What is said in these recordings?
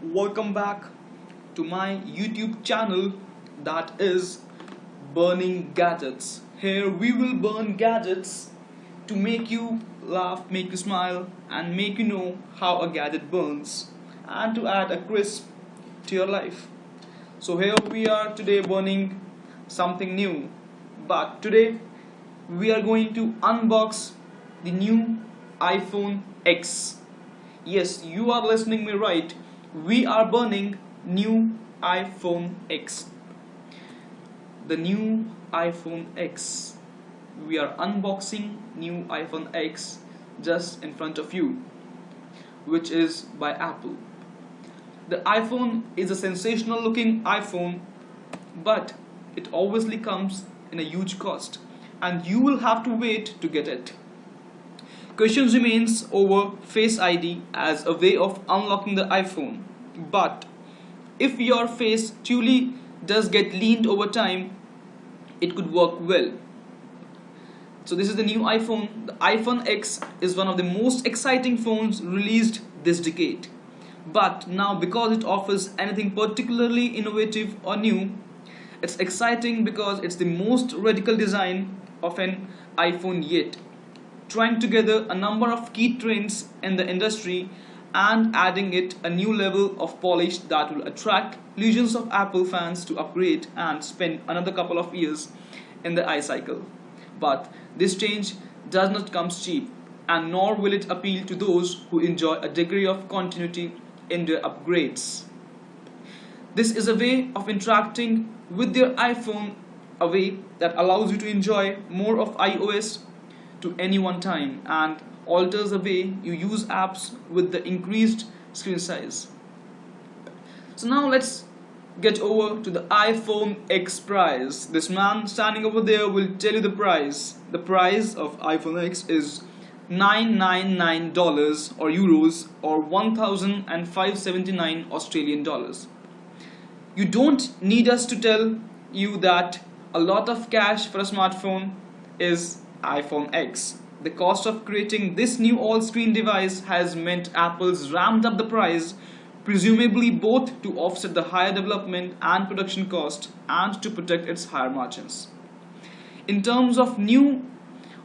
welcome back to my YouTube channel that is Burning Gadgets. Here we will burn gadgets to make you laugh, make you smile, and make you know how a gadget burns, and to add a crisp to your life. So, here we are today burning something new, but today we are going to unbox the new iPhone X. Yes, you are listening me right. We are burning new iPhone X. The new iPhone X. We are unboxing new iPhone X just in front of you, which is by Apple. The iPhone is a sensational looking iPhone, but it obviously comes in a huge cost, and you will have to wait to get it. Questions remains over Face ID as a way of unlocking the iPhone. But if your face truly does get leaned over time, it could work well. So this is the new iPhone. The iPhone X is one of the most exciting phones released this decade. But now because it offers anything particularly innovative or new, it's exciting because it's the most radical design of an iPhone yet, trying together a number of key trends in the industry and adding it a new level of polish that will attract legions of Apple fans to upgrade and spend another couple of years in the iCycle. But this change does not come cheap, and nor will it appeal to those who enjoy a degree of continuity in their upgrades. This is a way of interacting with their iPhone, a way that allows you to enjoy more of iOS to any one time and alters the way you use apps with the increased screen size. So now let's get over to the iPhone X price. This man standing over there will tell you the price. The price of iPhone X is $999 or euros or 1,579 Australian dollars. You don't need us to tell you that a lot of cash for a smartphone is iPhone X. The cost of creating this new all-screen device has meant Apple's ramped up the price, presumably both to offset the higher development and production cost and to protect its higher margins. In terms of new,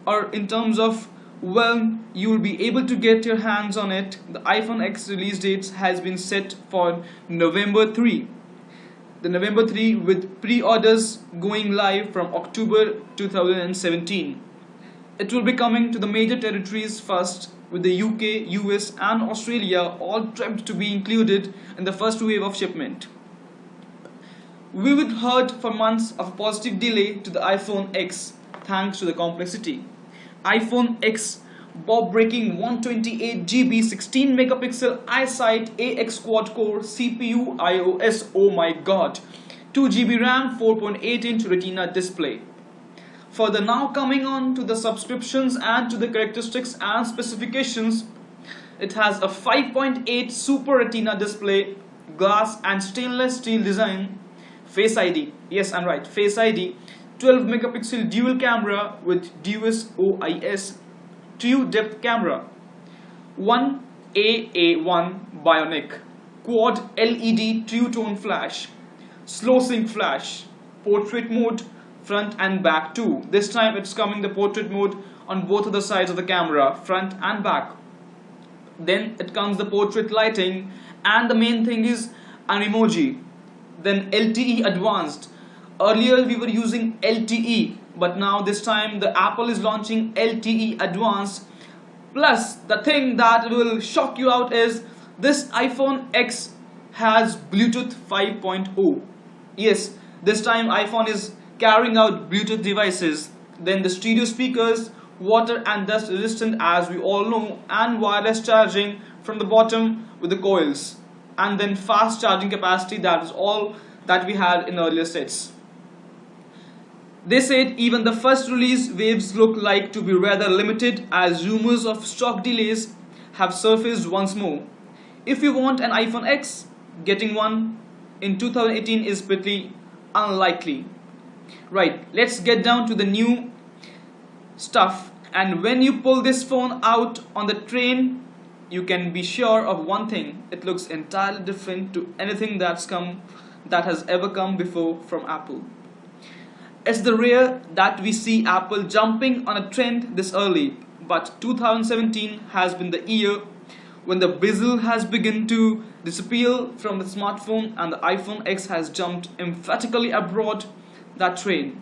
or in terms of when you will be able to get your hands on it, the iPhone X release date has been set for November 3. The November 3 with pre-orders going live from October 2017. It will be coming to the major territories first, with the UK, US and Australia all tipped to be included in the first wave of shipment. We would heard for months of a positive delay to the iPhone X thanks to the complexity. iPhone X bob-breaking 128GB 16 megapixel iSight AX quad-core CPU iOS, oh my god, 2GB RAM, 4.8-inch Retina display. Further, now coming on to the subscriptions and to the characteristics and specifications, it has a 5.8 Super Retina display, glass and stainless steel design, Face ID, yes I'm right, Face ID, 12 megapixel dual camera with Duos OIS, true depth camera, 1 AA1 Bionic, quad LED true tone flash, slow sync flash, portrait mode, front and back too. This time it's coming the portrait mode on both of the sides of the camera, front and back. Then it comes the portrait lighting, and the main thing is an emoji. Then LTE advanced. Earlier we were using LTE, but now this time the Apple is launching LTE advanced. Plus the thing that will shock you out is this iPhone X has Bluetooth 5.0. Yes, this time iPhone is carrying out Bluetooth devices. Then the stereo speakers, water and dust resistant as we all know, and wireless charging from the bottom with the coils, and then fast charging capacity. That is all that we had in earlier sets. They said even the first release waves look like to be rather limited as rumors of stock delays have surfaced once more. If you want an iPhone X, getting one in 2018 is pretty unlikely. Right, let's get down to the new stuff. And when you pull this phone out on the train, you can be sure of one thing: it looks entirely different to anything that has ever come before from Apple. It's the rare that we see Apple jumping on a trend this early, but 2017 has been the year when the bezel has begun to disappear from the smartphone and the iPhone X has jumped emphatically abroad that train.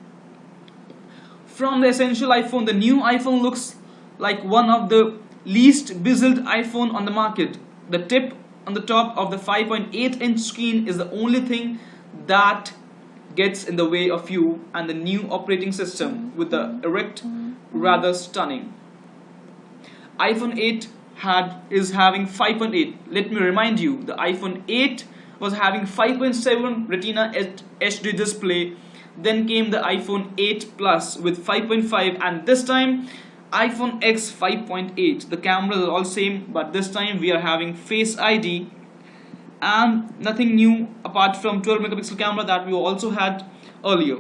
From the essential iPhone, the new iPhone looks like one of the least bezeled iPhone on the market. The tip on the top of the 5.8-inch screen is the only thing that gets in the way of you, and the new operating system with the erect rather stunning. iPhone 8 is having 5.8. Let me remind you, the iPhone 8 was having 5.7 Retina HD display. Then came the iPhone 8 Plus with 5.5, and this time iPhone X 5.8. The cameras are all same, but this time we are having Face ID and nothing new apart from 12 megapixel camera that we also had earlier.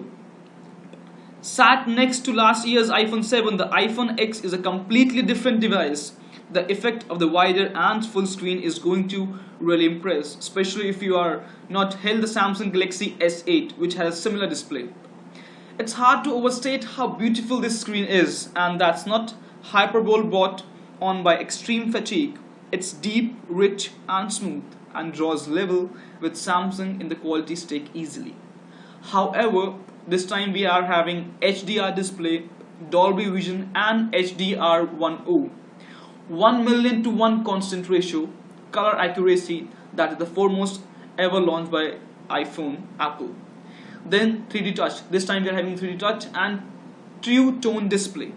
Sat next to last year's iPhone 7, the iPhone X is a completely different device. The effect of the wider and full screen is going to really impress, especially if you are not held the Samsung Galaxy S8, which has a similar display. It's hard to overstate how beautiful this screen is, and that's not hyperbole brought on by extreme fatigue. It's deep, rich and smooth, and draws level with Samsung in the quality stake easily. However, this time we are having HDR display, Dolby Vision and HDR10. 1 million to 1 constant ratio, color accuracy that is the foremost ever launched by Apple. Then 3D touch. This time we are having 3D touch and true tone display.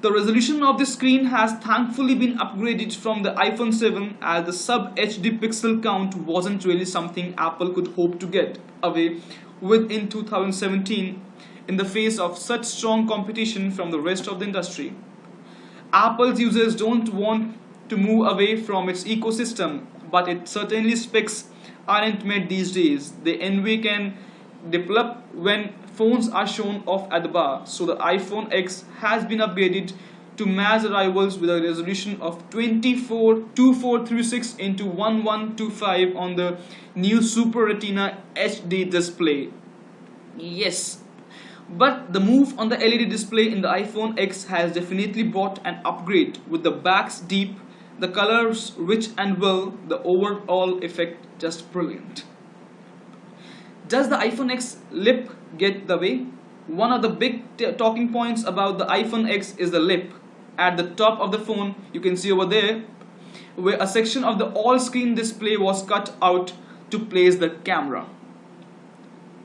The resolution of the screen has thankfully been upgraded from the iPhone 7, as the sub HD pixel count wasn't really something Apple could hope to get away with in 2017 in the face of such strong competition from the rest of the industry. Apple's users don't want to move away from its ecosystem, but its certainly specs aren't met these days. The envy can develop when phones are shown off at the bar, so the iPhone X has been upgraded to match the rivals with a resolution of 2436 into 1125 on the new Super Retina HD display. Yes, but the move on the LED display in the iPhone X has definitely brought an upgrade, with the backs deep, the colors rich and well, the overall effect just brilliant. Does the iPhone X lip get the way? One of the big talking points about the iPhone X is the lip. At the top of the phone, you can see over there where a section of the all-screen display was cut out to place the camera.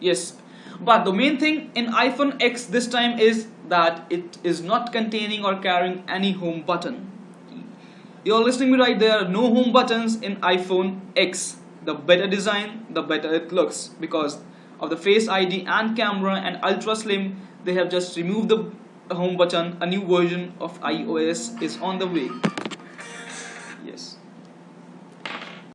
Yes, but the main thing in iPhone X this time is that it is not containing or carrying any home button. You're listening me right, there are no home buttons in iPhone X. The better design, the better it looks, because of the Face ID and camera and ultra slim. They have just removed the home button. A new version of iOS is on the way.